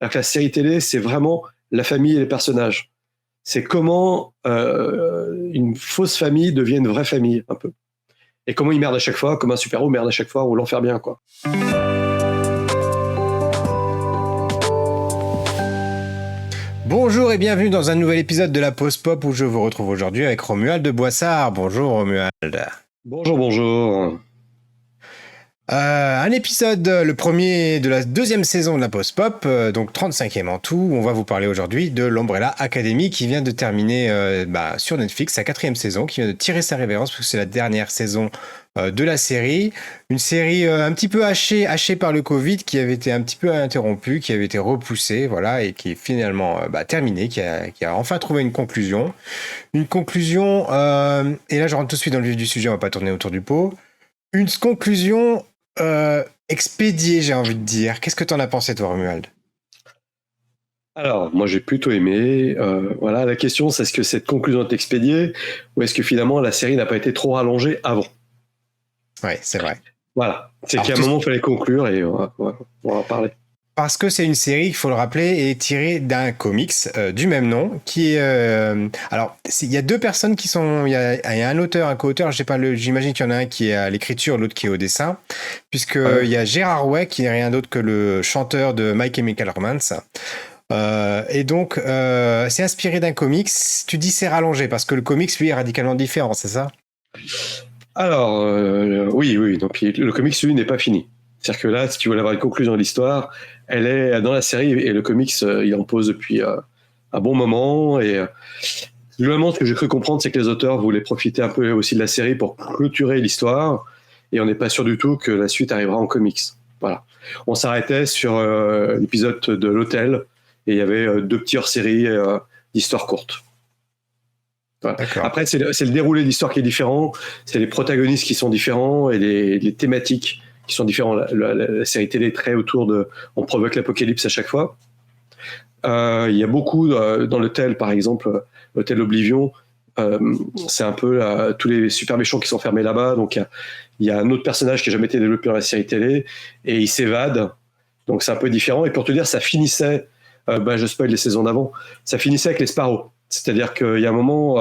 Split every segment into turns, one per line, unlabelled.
Alors que la série télé, c'est vraiment la famille et les personnages. C'est comment une fausse famille devient une vraie famille, un peu. Et comment il merde à chaque fois, comme un super-héros merde à chaque fois, ou l'enfer bien, quoi.
Bonjour et bienvenue dans un nouvel épisode de la Pause Pop où je vous retrouve aujourd'hui avec Romuald de Boissard. Bonjour Romuald.
Bonjour, bonjour.
Un épisode, le premier de la deuxième saison de la Pause Pop, donc 35e en tout. On va vous parler aujourd'hui de l'Umbrella Academy qui vient de terminer sur Netflix sa 4e saison, qui vient de tirer sa révérence parce que c'est la dernière saison de la série. Une série un petit peu hachée par le Covid, qui avait été un petit peu interrompue, qui avait été repoussée, voilà, et qui est finalement terminée, qui a enfin trouvé une conclusion. Une conclusion, et là je rentre tout de suite dans le vif du sujet, on va pas tourner autour du pot. Une conclusion expédiée, j'ai envie de dire. Qu'est-ce que t'en as pensé, toi, Romuald ?
Alors, moi, j'ai plutôt aimé. Voilà, la question, c'est est-ce que cette conclusion est expédiée ou est-ce que finalement la série n'a pas été trop rallongée avant ?
Oui, c'est vrai.
Voilà, c'est qu'à un moment, il fallait conclure et on va en parler. Parce
que c'est une série, il faut le rappeler, est tirée d'un comics du même nom, qui est... alors, il y a deux personnes qui sont... Il y a un auteur, un co-auteur, j'imagine qu'il y en a un qui est à l'écriture, l'autre qui est au dessin, puisqu'il y a Gérard Way, qui n'est rien d'autre que le chanteur de My Chemical Romance. Et donc, c'est inspiré d'un comics. Tu dis c'est rallongé, parce que le comics, lui, est radicalement différent, c'est ça ?
Alors, oui. Donc, le comics, lui, n'est pas fini. C'est-à-dire que là, si tu veux avoir une conclusion de l'histoire, elle est dans la série et le comics, il en pose depuis un bon moment. Et globalement, ce que j'ai cru comprendre, c'est que les auteurs voulaient profiter un peu aussi de la série pour clôturer l'histoire. Et on n'est pas sûr du tout que la suite arrivera en comics. Voilà. On s'arrêtait sur l'épisode de l'hôtel et il y avait deux petits hors-séries d'histoires courtes. Voilà. Après, c'est le déroulé d'histoire qui est différent, c'est les protagonistes qui sont différents et les thématiques qui sont différents. La série télé est très autour de on provoque l'apocalypse à chaque fois. Il y a beaucoup dans l'hôtel, par exemple, l'hôtel Oblivion, c'est un peu tous les super méchants qui sont fermés là-bas. Donc il y a un autre personnage qui n'a jamais été développé dans la série télé et il s'évade. Donc c'est un peu différent. Et pour te dire, ça finissait, je spoil les saisons d'avant, ça finissait avec les Sparrows. C'est-à-dire qu'il y a un moment,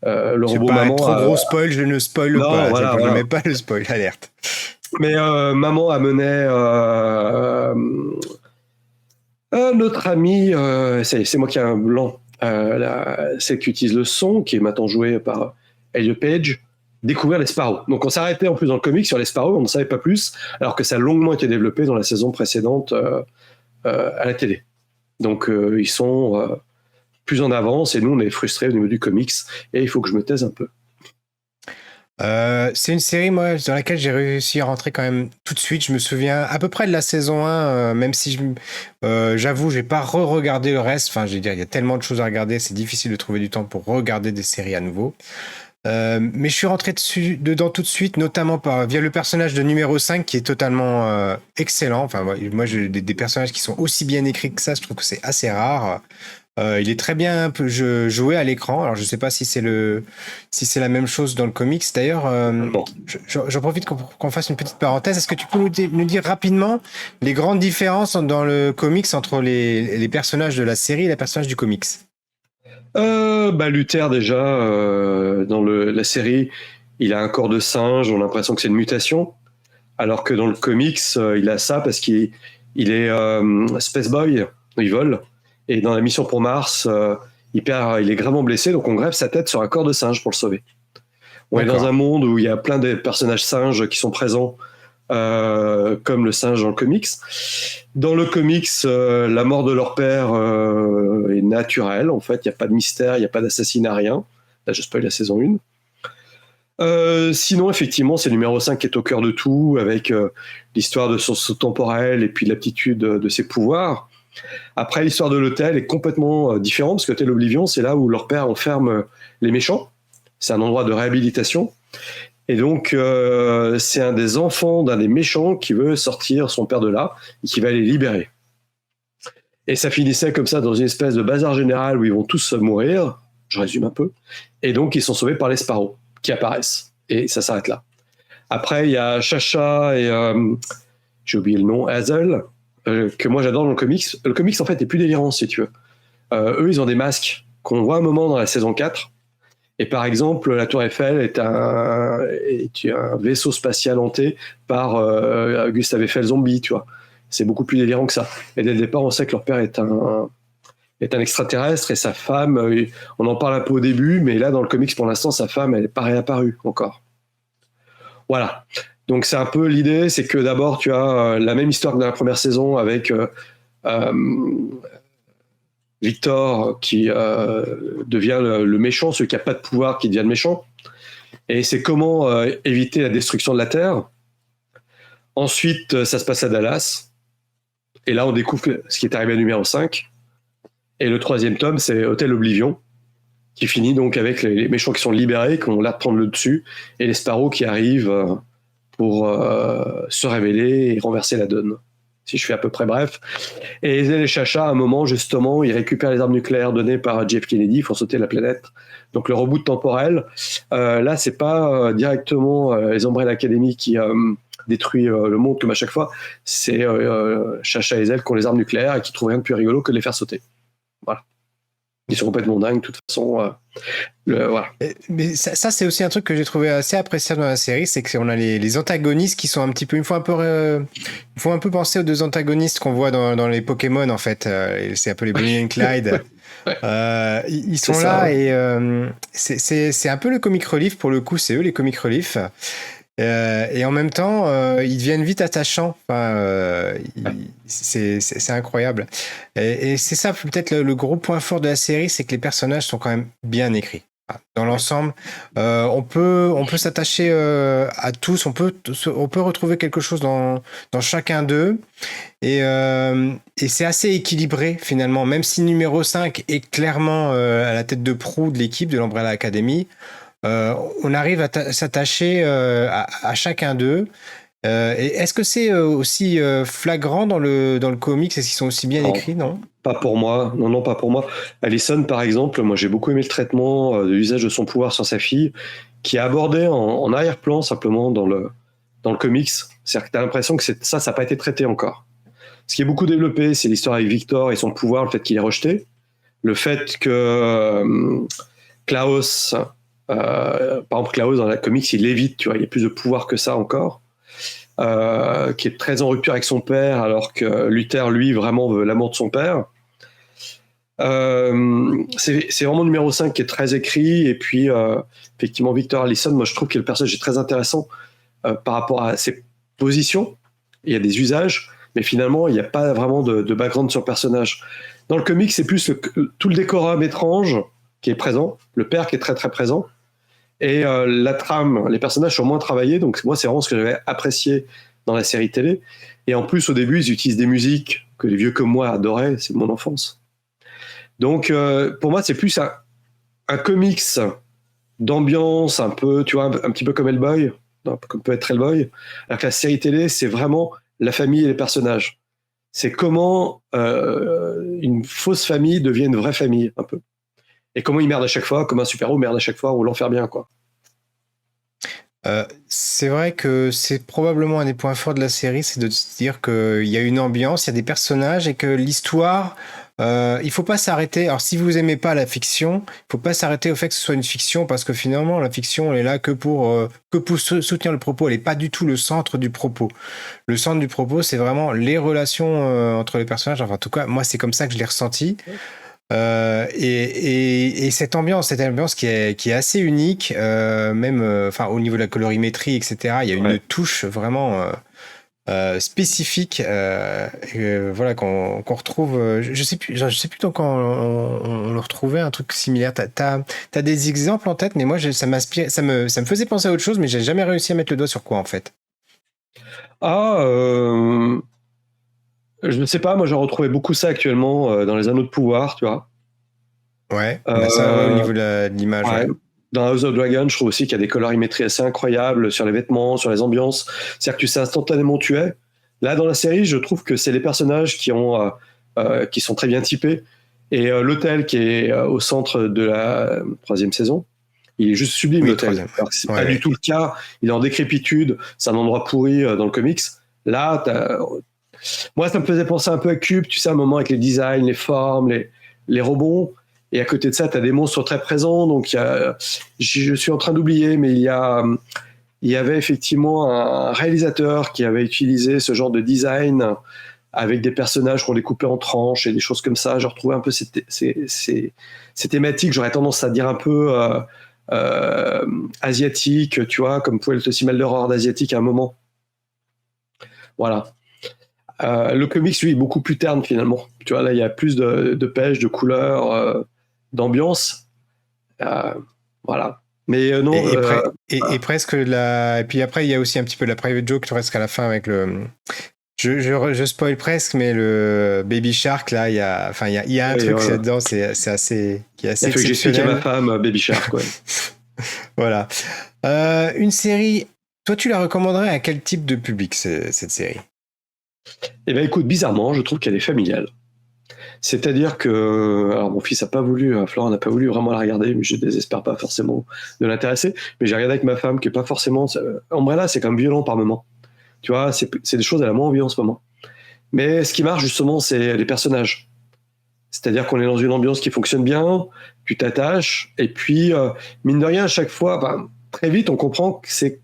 le robot maman.
C'est pas trop gros spoil, je ne spoil pas. Voilà. Je ne mets pas le spoil, alerte.
Mais maman amenait notre ami, c'est moi qui ai un blanc, celle qui utilise le son, qui est maintenant jouée par Elliot Page, découvrir les Sparrows. Donc on s'arrêtait en plus dans le comic sur les Sparrows, on ne savait pas plus, alors que ça a longuement été développé dans la saison précédente à la télé. Donc ils sont plus en avance et nous on est frustrés au niveau du comics et il faut que je me taise un peu.
C'est une série moi dans laquelle j'ai réussi à rentrer quand même tout de suite. Je me souviens à peu près de la saison 1, même si j'avoue j'ai pas re-regardé le reste. Enfin, je veux dire, il y a tellement de choses à regarder, c'est difficile de trouver du temps pour regarder des séries à nouveau. Mais je suis rentré dedans tout de suite, notamment via le personnage de numéro 5 qui est totalement excellent. Enfin, moi j'ai des personnages qui sont aussi bien écrits que ça, je trouve que c'est assez rare. Il est très bien joué à l'écran. Alors je sais pas si c'est la même chose dans le comics. D'ailleurs, j'en profite qu'on fasse une petite parenthèse. Est-ce que tu peux nous dire rapidement les grandes différences dans le comics entre les personnages de la série et les personnages du comics ?
Luther déjà dans la série, il a un corps de singe. On a l'impression que c'est une mutation, alors que dans le comics, il a ça parce qu'il est Space Boy. Il vole. Et dans la mission pour Mars, il est gravement blessé, donc on greffe sa tête sur un corps de singe pour le sauver. On est dans un monde où il y a plein de personnages singes qui sont présents, comme le singe dans le comics. Dans le comics, la mort de leur père est naturelle, en fait. Il n'y a pas de mystère, il n'y a pas d'assassinat, rien. Là, je spoil la saison 1. Sinon, effectivement, c'est le numéro 5 qui est au cœur de tout, avec l'histoire de son saut temporel et puis l'aptitude de ses pouvoirs. Après, l'histoire de l'hôtel est complètement différente, parce que l'hôtel Oblivion, c'est là où leur père enferme les méchants. C'est un endroit de réhabilitation. Et donc, c'est un des enfants d'un des méchants qui veut sortir son père de là, et qui va les libérer. Et ça finissait comme ça dans une espèce de bazar général où ils vont tous mourir. Je résume un peu. Et donc, ils sont sauvés par les Sparrows, qui apparaissent. Et ça s'arrête là. Après, il y a Chacha et... j'ai oublié le nom, Hazel, que moi j'adore dans le comics. Le comics en fait est plus délirant si tu veux. Eux ils ont des masques qu'on voit un moment dans la saison 4. Et par exemple, la Tour Eiffel est un vaisseau spatial hanté par Gustave Eiffel zombie, tu vois. C'est beaucoup plus délirant que ça. Et dès le départ, on sait que leur père est un extraterrestre et sa femme, on en parle un peu au début, mais là, dans le comics, pour l'instant, sa femme, elle n'est pas réapparue encore. Voilà. Donc, c'est un peu l'idée, c'est que d'abord, tu as la même histoire que dans la première saison avec Victor qui devient le méchant, celui qui n'a pas de pouvoir qui devient le méchant. Et c'est comment éviter la destruction de la Terre. Ensuite, ça se passe à Dallas. Et là, on découvre ce qui est arrivé à numéro 5. Et le 3e tome, c'est Hôtel Oblivion, qui finit donc avec les méchants qui sont libérés, qui ont l'air de prendre le dessus, et les Sparrows qui arrivent pour se révéler et renverser la donne. Si je fais à peu près bref. Et les Chacha, à un moment, justement, ils récupèrent les armes nucléaires données par Jeff Kennedy, ils font sauter la planète. Donc le reboot temporel, là, c'est pas directement les Umbrella Academy qui détruit le monde comme à chaque fois, c'est Chacha et Zell qui ont les armes nucléaires et qui trouvent rien de plus rigolo que de les faire sauter. Voilà. Ils sont complètement dingues, de toute façon. Voilà.
Mais ça, c'est aussi un truc que j'ai trouvé assez appréciable dans la série, c'est qu'on a les antagonistes qui sont un petit peu, il faut un peu penser aux 2 antagonistes qu'on voit dans les Pokémon en fait. C'est un peu les Bonnie et Clyde. Ouais. Ils sont là ça. Et c'est un peu le comic relief pour le coup, c'est eux les comic relief. Et en même temps, ils deviennent vite attachants. Enfin, c'est incroyable. Et c'est ça peut-être le gros point fort de la série, c'est que les personnages sont quand même bien écrits. Dans l'ensemble, on peut s'attacher à tous. On peut retrouver quelque chose dans chacun d'eux. Et c'est assez équilibré finalement. Même si numéro 5 est clairement à la tête de proue de l'équipe de l'Umbrella Academy. On arrive à s'attacher à chacun d'eux. Et est-ce que c'est aussi flagrant dans le comics? Est-ce qu'ils sont aussi bien écrits, non?
Pas pour moi. Non, pas pour moi. Allison, par exemple, moi j'ai beaucoup aimé le traitement de l'usage de son pouvoir sur sa fille, qui est abordé en arrière-plan simplement dans le comics. C'est-à-dire que tu as l'impression que ça n'a pas été traité encore. Ce qui est beaucoup développé, c'est l'histoire avec Victor et son pouvoir, le fait qu'il est rejeté. Le fait que Klaus... par exemple, Klaus dans la comics, il l'évite, tu vois, il y a plus de pouvoir que ça encore, qui est très en rupture avec son père, alors que Luther, lui, vraiment veut l'amour de son père. C'est vraiment le numéro 5 qui est très écrit, et puis effectivement, Victor Allison, moi je trouve que le personnage est très intéressant par rapport à ses positions. Il y a des usages, mais finalement, il n'y a pas vraiment de background sur le personnage. Dans le comics, c'est plus tout le décorum étrange qui est présent, le père qui est très très présent, et la trame, les personnages sont moins travaillés, donc moi c'est vraiment ce que j'avais apprécié dans la série télé. Et en plus au début ils utilisent des musiques que les vieux comme moi adoraient, c'est de mon enfance. Donc pour moi c'est plus un comics d'ambiance un peu, tu vois, un petit peu comme Hellboy, comme peut être Hellboy, alors que la série télé c'est vraiment la famille et les personnages. C'est comment une fausse famille devient une vraie famille, un peu. Et comment il merde à chaque fois, comme un super-héros merde à chaque fois, ou l'enfer bien, quoi.
C'est vrai que c'est probablement un des points forts de la série, c'est de se dire qu'il y a une ambiance, il y a des personnages, et que l'histoire, il faut pas s'arrêter. Alors si vous aimez pas la fiction, il faut pas s'arrêter au fait que ce soit une fiction, parce que finalement la fiction elle est là que pour soutenir le propos, elle est pas du tout le centre du propos. Le centre du propos, c'est vraiment les relations entre les personnages. Enfin, en tout cas, moi c'est comme ça que je l'ai ressenti. Et cette ambiance qui est assez unique, même au niveau de la colorimétrie, etc. Il y a une touche vraiment spécifique, voilà qu'on retrouve. Je sais plus tant quand on le retrouvait un truc similaire. T'as des exemples en tête, mais moi ça m'inspire, ça me faisait penser à autre chose, mais j'ai jamais réussi à mettre le doigt sur quoi en fait.
Je ne sais pas, moi j'ai retrouvé beaucoup ça actuellement dans les Anneaux de pouvoir, tu vois.
Ouais, ça au niveau de l'image. Ouais.
Dans House of Dragon, je trouve aussi qu'il y a des colorimétries assez incroyables sur les vêtements, sur les ambiances. C'est-à-dire que tu sais instantanément où tu es. Là, dans la série, je trouve que c'est les personnages qui sont très bien typés. Et l'hôtel qui est au centre de la 3e saison, il est juste sublime, l'hôtel. Alors que c'est pas du tout le cas. Il est en décrépitude. C'est un endroit pourri dans le comics. Là, Moi, ça me faisait penser un peu à Cube, tu sais, à un moment avec les designs, les formes, les rebonds. Et à côté de ça, tu as des monstres très présents. Donc, je suis en train d'oublier, mais il y avait effectivement un réalisateur qui avait utilisé ce genre de design avec des personnages qu'on découpait en tranches et des choses comme ça. Je retrouvais un peu ces thématiques, j'aurais tendance à dire un peu asiatique, tu vois, comme pouvait être aussi Maldoror d'asiatique à un moment. Voilà. Le comics, lui, est beaucoup plus terne finalement. Tu vois, là, il y a plus de pêche, de couleurs, d'ambiance. Voilà. Mais non.
Et presque la. Et puis après, il y a aussi un petit peu la private joke presque à la fin avec le. Je spoil presque, mais le Baby Shark, là, il y a un truc
voilà.
là-dedans, c'est assez
Il a fait que j'explique à ma femme Baby Shark, ouais.
Voilà. Une série, toi, tu la recommanderais à quel type de public, cette série?
Eh bien, écoute, bizarrement, je trouve qu'elle est familiale. C'est-à-dire que, alors mon fils n'a pas voulu, Florent n'a pas voulu vraiment la regarder, mais je désespère pas forcément de l'intéresser. Mais j'ai regardé avec ma femme qui est pas forcément. Umbrella, c'est quand même violent par moment. Tu vois, c'est des choses elle a moins envie en ce moment. Mais ce qui marche justement, c'est les personnages. C'est-à-dire qu'on est dans une ambiance qui fonctionne bien, tu t'attaches, et puis mine de rien, à chaque fois, très vite, on comprend que c'est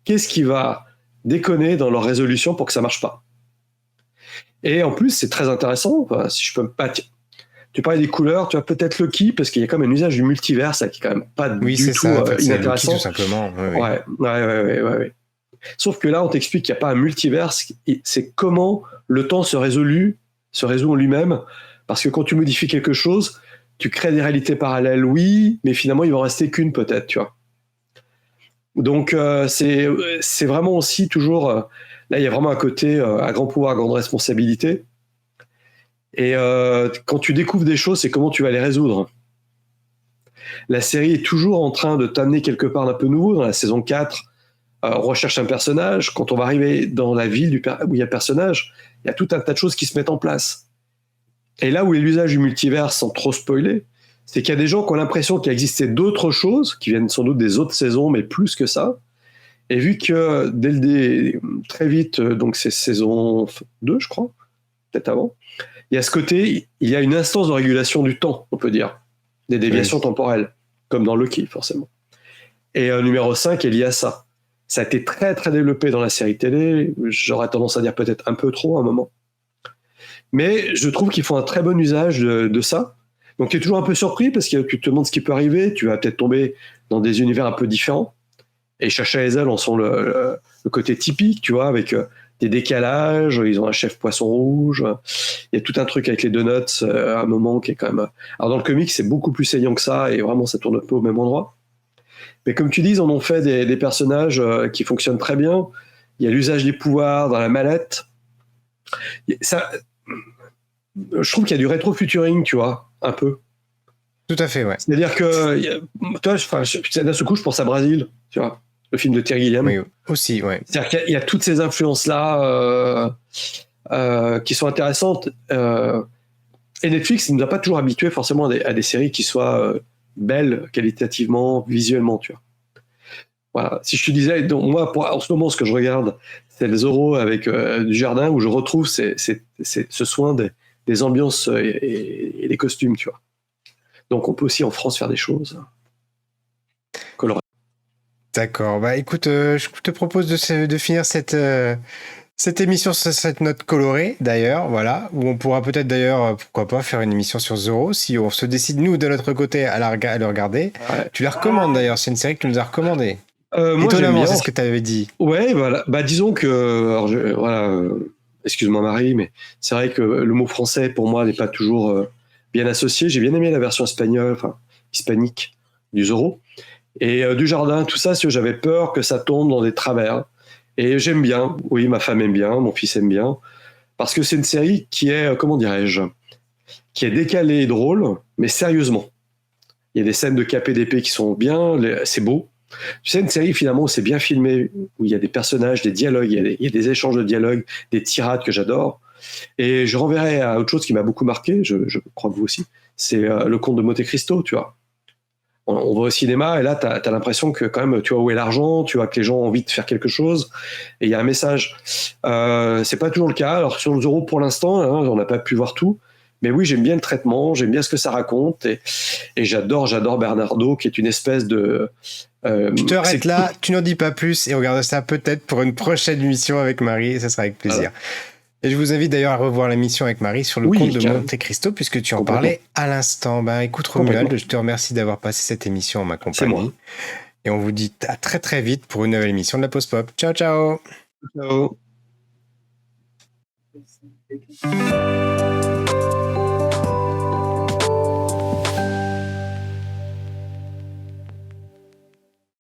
qu'est-ce qui va déconner dans leur résolution pour que ça marche pas. Et en plus, c'est très intéressant. Si je peux pas, tu parlais des couleurs, tu as peut-être Loki parce qu'il y a quand même un usage du multivers, ça qui est quand même pas du tout inintéressant.
Loki, tout simplement.
Ouais. Sauf que là, on t'explique qu'il n'y a pas un multivers, c'est comment le temps se résout en lui-même, parce que quand tu modifies quelque chose, tu crées des réalités parallèles, oui, mais finalement, il va en rester qu'une peut-être, tu vois. Donc, c'est vraiment aussi toujours... là, il y a vraiment un côté à grand pouvoir, à grande responsabilité. Et quand tu découvres des choses, c'est comment tu vas les résoudre. La série est toujours en train de t'amener quelque part d'un peu nouveau. Dans la saison 4, on recherche un personnage. Quand on va arriver dans la ville où il y a un personnage, il y a tout un tas de choses qui se mettent en place. Et là où est l'usage du multivers, sans trop spoiler, c'est qu'il y a des gens qui ont l'impression qu'il existait d'autres choses, qui viennent sans doute des autres saisons, mais plus que ça. Et vu que très vite, donc c'est saison 2, je crois, peut-être avant, il y a ce côté, il y a une instance de régulation du temps, on peut dire, des déviations temporelles, comme dans Loki, forcément. Et numéro 5 est lié à ça. Ça a été très, très développé dans la série télé, j'aurais tendance à dire peut-être un peu trop à un moment. Mais je trouve qu'ils font un très bon usage de ça. Donc tu es toujours un peu surpris, parce que tu te demandes ce qui peut arriver, tu vas peut-être tomber dans des univers un peu différents. Et Chacha et Zell en sont le côté typique, tu vois, avec des décalages, ils ont un chef poisson rouge, il y a tout un truc avec les donuts à un moment qui est quand même... Alors dans le comic, c'est beaucoup plus saillant que ça, et vraiment ça tourne un peu au même endroit. Mais comme tu dis, ils en ont fait des personnages qui fonctionnent très bien. Il y a l'usage des pouvoirs dans la mallette. Ça, je trouve qu'il y a du rétro-futuring, tu vois, un peu.
Tout à fait, ouais.
C'est-à-dire que, toi, d'un seul coup, je pense à Brésil, tu vois, le film de Terry Gilliam.
Oui, aussi, ouais.
C'est-à-dire qu'il y a toutes ces influences-là qui sont intéressantes. Et Netflix ne nous a pas toujours habitués forcément à des séries qui soient belles qualitativement, visuellement, tu vois. Voilà. Si je te disais, donc moi, en ce moment, ce que je regarde, c'est le Zorro avec du jardin, où je retrouve ce soin des ambiances et des costumes, tu vois. Donc on peut aussi en France faire des choses colorées.
D'accord. Bah écoute, je te propose de finir cette émission sur cette note colorée, d'ailleurs, voilà, où on pourra peut-être d'ailleurs, pourquoi pas, faire une émission sur Zorro, si on se décide, nous, de notre côté, à le regarder. Ouais. Tu la recommandes d'ailleurs, c'est une série que tu nous as recommandée.
Moi, j'aime bien.
C'est ce que tu avais dit.
Ouais, voilà. Bah, disons que, alors excuse-moi Marie, mais c'est vrai que le mot français, pour moi, n'est pas toujours bien associé. J'ai bien aimé la version espagnole, enfin, hispanique du Zorro. Et du jardin, tout ça, j'avais peur que ça tombe dans des travers. Et j'aime bien, oui, ma femme aime bien, mon fils aime bien, parce que c'est une série qui est, comment dirais-je, qui est décalée et drôle, mais sérieusement. Il y a des scènes de KPDP qui sont bien, c'est beau. Tu sais, une série finalement où c'est bien filmé, où il y a des personnages, des dialogues, il y a des échanges de dialogues, des tirades que j'adore. Et je renverrai à autre chose qui m'a beaucoup marqué, je crois que vous aussi, c'est le conte de Monte Cristo, tu vois. on va au cinéma et là, tu as l'impression que quand même, tu vois où est l'argent, tu vois que les gens ont envie de faire quelque chose et il y a un message. C'est pas toujours le cas. Alors sur le Zorro, pour l'instant, hein, on n'a pas pu voir tout. Mais oui, j'aime bien le traitement, j'aime bien ce que ça raconte et j'adore Bernardo qui est une espèce de...
Je te arrête là, tu n'en dis pas plus et on regarde ça peut-être pour une prochaine émission avec Marie, ça sera avec plaisir. Voilà. Et je vous invite d'ailleurs à revoir l'émission avec Marie sur le compte de Monte Cristo puisque tu en parlais à l'instant. Ben écoute Romuald, je te remercie d'avoir passé cette émission en ma compagnie. Et on vous dit à très très vite pour une nouvelle émission de la Pause Pop. Ciao ciao.
Ciao.